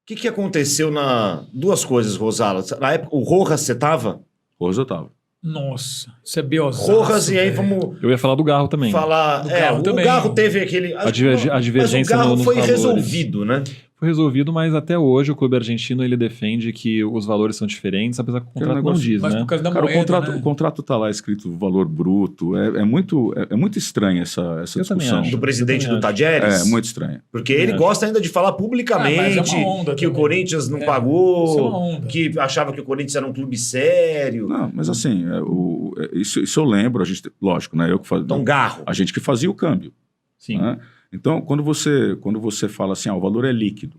que aconteceu Duas coisas, Rosala. Na época, o Rojas, você tava? Rojas eu tava. Nossa, isso é biosaço. Rojas, e aí vamos Eu ia falar do Garro também. falar... o Garro teve aquele... A divergência mas o Garro nos foi valores. Resolvido, né? Foi resolvido, mas até hoje o clube argentino ele defende que os valores são diferentes, apesar que o contrato não diz, mas né? por causa da Cara, moeda, o contrato tá lá escrito valor bruto. É muito estranha essa discussão. acho. Do presidente do acho. Tadieres? É muito estranha. Porque ele gosta ainda de falar publicamente mas é uma onda que o também. Corinthians não Isso é pagou, uma onda. que achava que o Corinthians era um clube sério. Não, mas assim, isso eu lembro, a gente, lógico, né? Então, Garro. A gente que fazia o câmbio. Sim. Né? Então, quando você fala assim, o valor é líquido.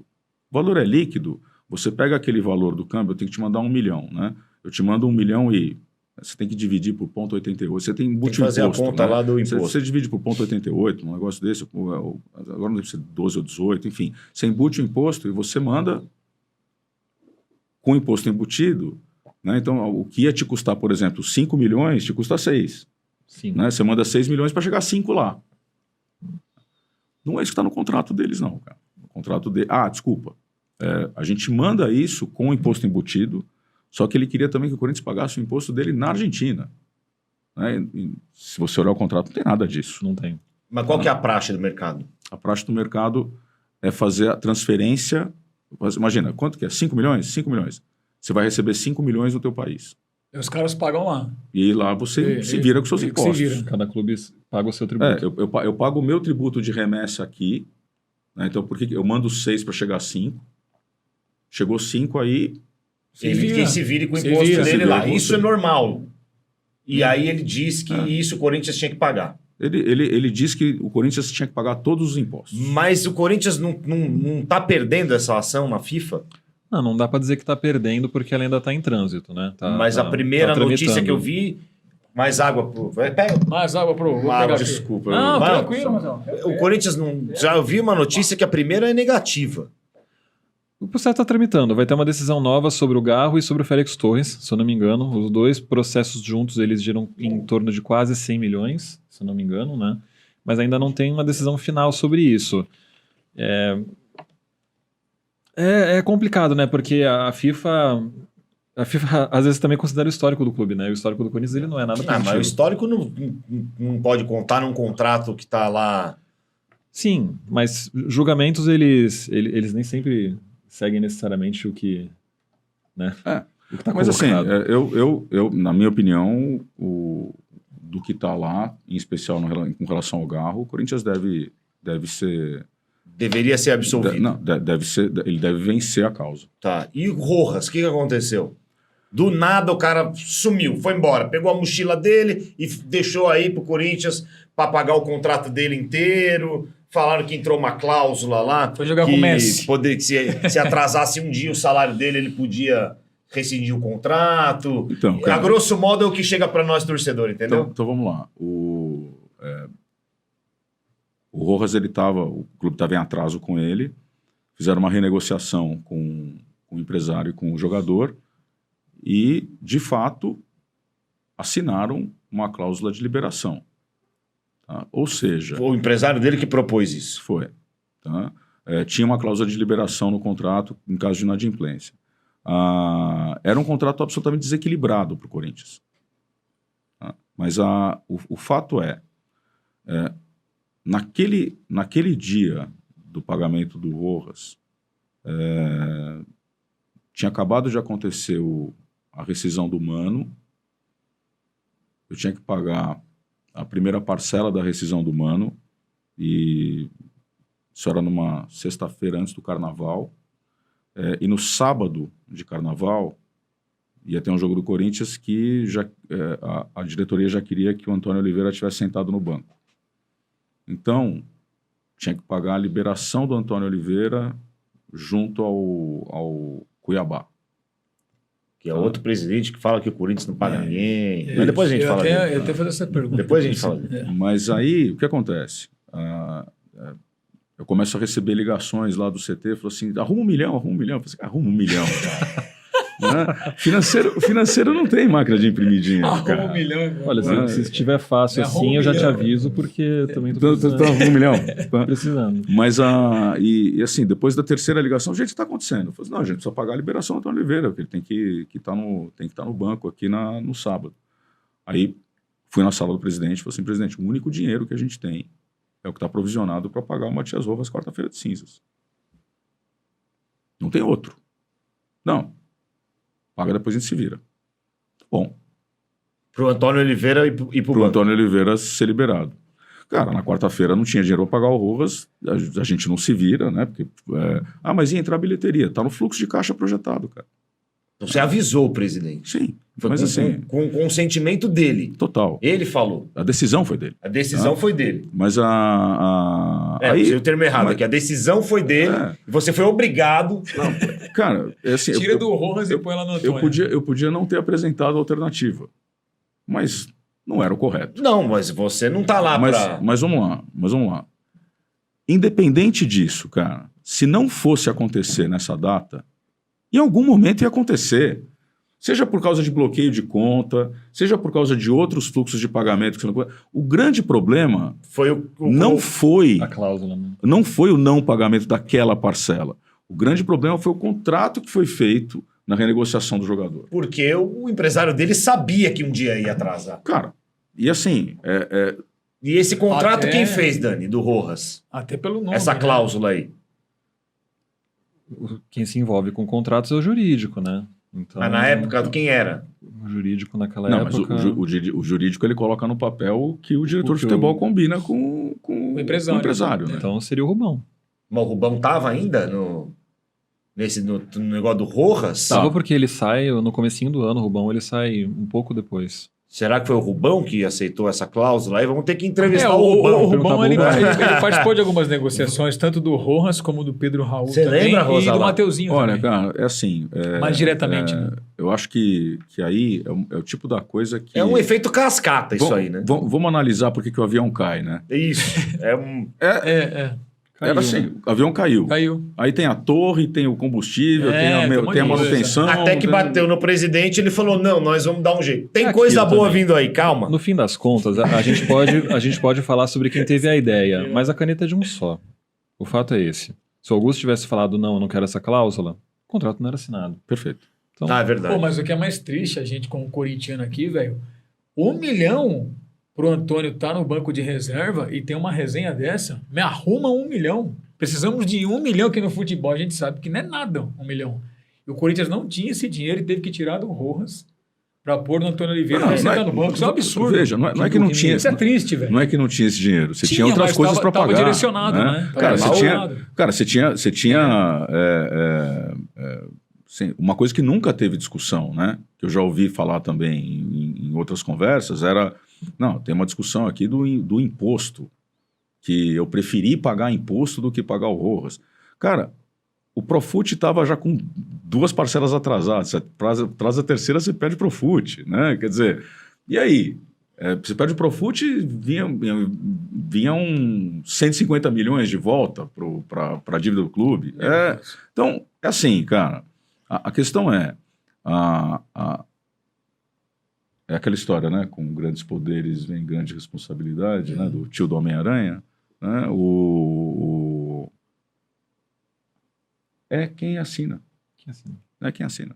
O valor é líquido, você pega aquele valor do câmbio, eu tenho que te mandar 1 milhão, né? Eu te mando 1 milhão e você tem que dividir por 0,88. Você tem Tem embute que fazer imposto, a conta né? lá do imposto. Você divide por 0,88, um negócio desse, agora não deve ser 12 ou 18, enfim. Você embute o imposto e você manda com o imposto embutido, né? Então, o que ia te custar, por exemplo, 5 milhões, te custa 6. Sim. Né? Você manda 6 milhões para chegar a 5 lá. Não é isso que está no contrato deles, não, cara. O contrato dele... desculpa. A gente manda isso com o imposto embutido, só que ele queria também que o Corinthians pagasse o imposto dele na Argentina. Né? E se você olhar o contrato, não tem nada disso. Não tem. Mas qual que é a praxe do mercado? A praxe do mercado é fazer a transferência... Imagina, quanto que é? 5 milhões? 5 milhões. Você vai receber 5 milhões no teu país. E os caras pagam lá. E lá você se vira com seus impostos. Se vira. Cada clube paga o seu tributo. Eu pago o meu tributo de remessa aqui, né? Então, por que eu mando 6 para chegar a 5? Chegou 5 aí... Quem se vire com o imposto dele lá. Isso é normal. E aí ele diz que isso o Corinthians tinha que pagar. Ele diz que o Corinthians tinha que pagar todos os impostos. Mas o Corinthians não tá perdendo essa ação na FIFA? Não dá para dizer que está perdendo porque ela ainda está em trânsito, né? Mas a primeira notícia que eu vi... Mais água pro... Pega. Mais água pro... Vou pegar aqui. Desculpa. Não, Mas- tranquilo, Marcelo. O Corinthians não... Já ouvi uma notícia que a primeira é negativa. O processo está tramitando. Vai ter uma decisão nova sobre o Garro e sobre o Félix Torres, se eu não me engano. Os dois processos juntos, eles giram em torno de quase 100 milhões, se eu não me engano, né? Mas ainda não tem uma decisão final sobre isso. É complicado, né? Porque a FIFA às vezes também considera o histórico do clube, né? O histórico do Corinthians ele não é nada positivo. Mas o histórico não pode contar num contrato que tá lá... Sim, mas julgamentos eles nem sempre seguem necessariamente o que, né? O que tá Mas assim, colocado. eu, na minha opinião, do que está lá, em especial com relação ao Garro, o Corinthians deve ser... Deveria ser absolvido. Ele deve vencer a causa. Tá. E o Rojas, o que aconteceu? Do nada o cara sumiu, foi embora. Pegou a mochila dele e deixou aí pro Corinthians para pagar o contrato dele inteiro. Falaram que entrou uma cláusula lá. Foi jogar que com o Messi. Se atrasasse um dia o salário dele, ele podia rescindir o contrato. Então, cara, a grosso modo é o que chega para nós torcedor, entendeu? Então vamos lá. O Rojas, o clube estava em atraso com ele, fizeram uma renegociação com o empresário e com o jogador e, de fato, assinaram uma cláusula de liberação. Tá? Ou seja... Foi o empresário dele que propôs isso. Foi. Tá? Tinha uma cláusula de liberação no contrato em caso de inadimplência. Era um contrato absolutamente desequilibrado para o Corinthians. Tá? Mas o fato naquele dia do pagamento do Rojas, tinha acabado de acontecer a rescisão do Mano, eu tinha que pagar a primeira parcela da rescisão do Mano, e isso era numa sexta-feira antes do Carnaval, e no sábado de Carnaval ia ter um jogo do Corinthians que a diretoria já queria que o Antônio Oliveira tivesse sentado no banco. Então, tinha que pagar a liberação do Antônio Oliveira junto ao Cuiabá. Que é outro presidente que fala que o Corinthians não paga ninguém. Mas depois a gente fala Eu até fazer essa pergunta. Depois a gente fala dele. Mas aí, o que acontece? Eu começo a receber ligações lá do CT, falou assim, arruma 1 milhão, arruma 1 milhão. Eu falei assim, arruma 1 milhão, cara. Né? Financeiro não tem máquina de imprimir dinheiro, Arruma cara. 1 milhão. Olha, se estiver fácil Arruma assim, um eu já te milhão. aviso, porque eu também tô Tá precisando. 1 milhão. precisando. Mas, e assim, depois da terceira ligação, gente, está acontecendo. Eu falei, não, a gente precisa pagar a liberação do Antônio Oliveira, porque ele tem que estar no banco aqui no sábado. Aí fui na sala do presidente e falei assim, presidente, o único dinheiro que a gente tem é o que está provisionado para pagar o Matias Rojas quarta-feira de cinzas. Não tem outro. Não. Paga, depois a gente se vira. Bom, Pro Antônio Oliveira e pro para o banco. Antônio Oliveira ser liberado. Cara, na quarta-feira não tinha dinheiro para pagar o Rojas, a gente não se vira, né? Porque, mas ia entrar a bilheteria. Tá no fluxo de caixa projetado, cara. Então você avisou o presidente. Sim, Foi mas assim, com o consentimento dele. total. Ele falou. A decisão foi dele. A decisão foi dele. Mas Usei o termo errado aqui. A decisão foi dele e você foi obrigado. cara, é assim, Tira do Rojas e põe lá no Antônio. eu podia não ter apresentado a alternativa, mas não era o correto. Não, mas você não tá lá pra... Mas vamos lá. Independente disso, cara, se não fosse acontecer nessa data, em algum momento ia acontecer. Seja por causa de bloqueio de conta, seja por causa de outros fluxos de pagamento. O grande problema Foi não foi A cláusula, né? não foi o não pagamento daquela parcela. O grande problema foi o contrato que foi feito na renegociação do jogador. Porque o empresário dele sabia que um dia ia atrasar. Cara, e assim, E esse contrato Até- quem fez, Dani, do Rojas? Até pelo nome. Essa né? cláusula aí. Quem se envolve com contratos é o jurídico, né? Então, Mas na época, quem era? o jurídico naquela não, mas época... o jurídico ele coloca no papel que o diretor O de que futebol combina com O empresário. né? Então seria o Rubão. Mas o Rubão tava ainda no negócio do Rojas? Tá. Tava porque ele sai no comecinho do ano, o Rubão, ele sai um pouco depois. Será que foi o Rubão que aceitou essa cláusula? Aí vamos ter que entrevistar O o Rubão. Rubão, ele perguntar participou de algumas negociações, tanto do Rojas como do Pedro Raul Você também, lembra, e do Rosalá? Mateuzinho Olha, também. cara, é assim. Mais diretamente, né? Eu acho que aí é o tipo da coisa que. É um efeito cascata isso aí, né? Vamos analisar por que o avião cai, né? Isso. É um... Caiu, Era assim, né? o avião caiu. Caiu. Aí tem a torre, tem o combustível, tem a tem um monte de manutenção. Até que tem- bateu no presidente, ele falou, não, nós vamos dar um jeito. Tem É coisa aquilo boa também. vindo aí, calma. No fim das contas, a gente pode falar sobre quem teve a ideia, mas a caneta é de um só. O fato é esse. Se o Augusto tivesse falado, não, eu não quero essa cláusula, o contrato não era assinado. Perfeito. Então, Ah, é verdade. Pô, mas o que é mais triste, a gente como corintiano aqui, velho, 1 milhão pro Antônio tá no banco de reserva e tem uma resenha dessa, me arruma 1 milhão. Precisamos de 1 milhão aqui no futebol, a gente sabe que não é nada 1 milhão. E o Corinthians não tinha esse dinheiro e teve que tirar do Rojas pra pôr no Antônio Oliveira pra sentar no banco. Isso é um absurdo. Veja, não é que não tinha. Isso é triste, velho. Não é que não tinha esse dinheiro. Você tinha Tinha, outras mas coisas para tava pagar. direcionado, né? Cara, Tava você tinha sim, uma coisa que nunca teve discussão, né? Que eu já ouvi falar também em outras conversas, era... Não, tem uma discussão aqui do imposto, que eu preferi pagar imposto do que pagar o Rojas. Cara, o Profut estava já com 2 parcelas atrasadas. Você traz a terceira, você perde Profut, né? Quer dizer, e aí? Você perde o Profut, vinham 150 milhões de volta para a dívida do clube. Então, é assim, cara, a questão é aquela história, né? Com grandes poderes vem grande responsabilidade, né? Do tio do Homem-Aranha, né? É quem assina. que assim, É quem assina.